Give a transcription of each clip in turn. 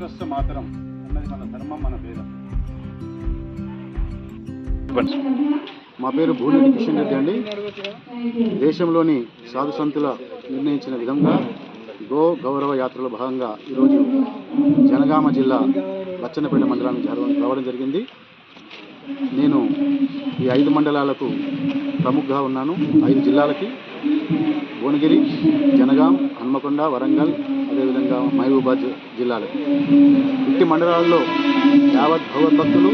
విశ్వస్య మాతరం అన్నది మన ధర్మం, మన వేదం. మా పేరు భూనేటి కిషన్ రెడ్డి అండి. దేశంలోని సాధు సంతుల నిర్ణయించిన విధంగా గో గౌరవ యాత్రలో భాగంగా ఈరోజు జనగామ జిల్లా బచ్చన్నపేట మండలానికి రావడం జరిగింది. నేను ఈ 5 మండలాలకు ప్రముఖంగా ఉన్నాను. 5 జిల్లాలకి భువనగిరి, జనగాం, హన్మకొండ, వరంగల్, అదేవిధంగా మహబూబాద్ జిల్లాలకి. ఇట్టి మండలాల్లో యావత్ భగవద్భక్తులు,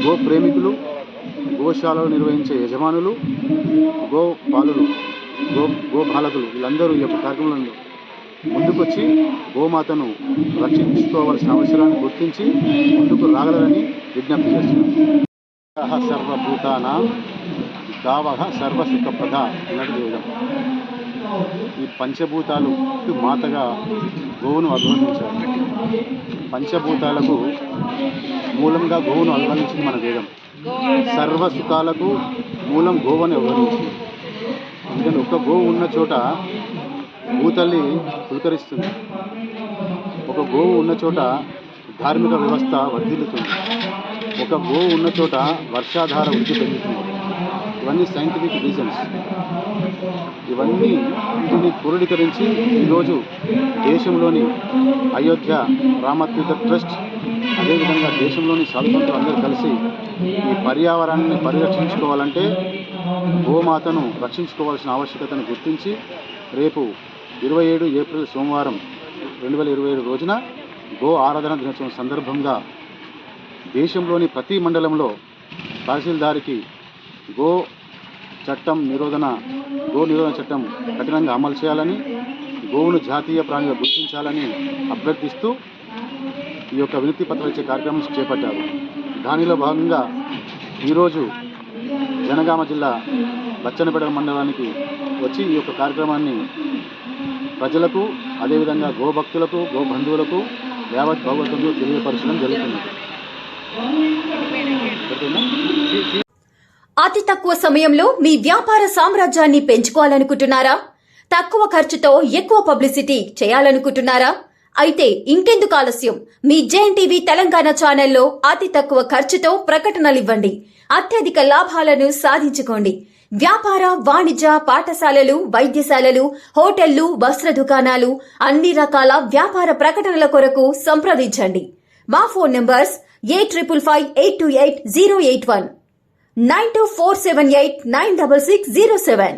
గో ప్రేమికులు, గోశాలలో నిర్వహించే యజమానులు, గో పాలులు, గోపాలకులు వీళ్ళందరూ ఈ యొక్క కార్యక్రమంలో ముందుకొచ్చి గోమాతను రక్షించుకోవాల్సిన అవసరాన్ని గుర్తించి ముందుకు రాగలరని విజ్ఞప్తి చేస్తున్నారు. సర్వభూతానాం గావః సర్వసుఖప్రద అన్నది వేదం. ఈ పంచభూతాలు మాతగా గోవును అభివర్ణించారు. పంచభూతాలకు మూలంగా గోవును అభివర్ణించింది మన వేదం. సర్వసుఖాలకు మూలం గోవుని అభివర్ణించింది. ఎందుకంటే ఒక గోవు ఉన్న చోట భూతల్లి పులకరిస్తుంది. ఒక గోవు ఉన్న చోట ధార్మిక వ్యవస్థ వర్ధిల్లుతుంది. ఒక గోవు ఉన్న చోట వర్షాధార వృద్ధి పెరుగుతుంది. ఇవన్నీ సైంటిఫిక్ రీజన్స్. ఇవన్నీ క్రోడీకరించి ఈరోజు దేశంలోని అయోధ్య రామతీర్థ ట్రస్ట్, అదేవిధంగా దేశంలోని సాధుసంతులు అందరూ కలిసి ఈ పర్యావరణాన్ని పరిరక్షించుకోవాలంటే గోమాతను రక్షించుకోవాల్సిన ఆవశ్యకతను గుర్తించి రేపు 27 ఏప్రిల్ సోమవారం 2027 రోజున గో ఆరాధన దినోత్సవం సందర్భంగా దేశంలోని ప్రతి మండలంలో తహసీల్దార్కి గో నిరోధన చట్టం కఠినంగా అమలు చేయాలని, గోవును జాతీయ ప్రాణిగా గుర్తించాలని అభ్యర్థిస్తూ ఈ యొక్క వినతి పత్రం ఇచ్చే కార్యక్రమం చేపట్టారు. దానిలో భాగంగా ఈరోజు జనగామ జిల్లా బచ్చన్నపేట మండలానికి వచ్చి ఈ యొక్క కార్యక్రమాన్ని ప్రజలకు, అదేవిధంగా గోభక్తులకు, గోబంధువులకు, యావత్ భగవద్గీతలు తెలియపరచడం జరుగుతుంది. అతి తక్కువ సమయంలో మీ వ్యాపార సామ్రాజ్యాన్ని పెంచుకోవాలనుకుంటున్నారా? తక్కువ ఖర్చుతో ఎక్కువ పబ్లిసిటీ చేయాలనుకుంటున్నారా? అయితే ఇంకెందుకు ఆలస్యం? మీ జేఎన్టీవీ తెలంగాణ ఛానల్లో అతి తక్కువ ఖర్చుతో ప్రకటనలివ్వండి. అత్యధిక లాభాలను సాధించుకోండి. వ్యాపార, వాణిజ్య, పాఠశాలలు, వైద్యశాలలు, హోటళ్లు, వస్త్ర దుకాణాలు, అన్ని రకాల వ్యాపార ప్రకటనల కొరకు సంప్రదించండి. మా ఫోన్ నంబర్స్ 8558288081, 9247896607.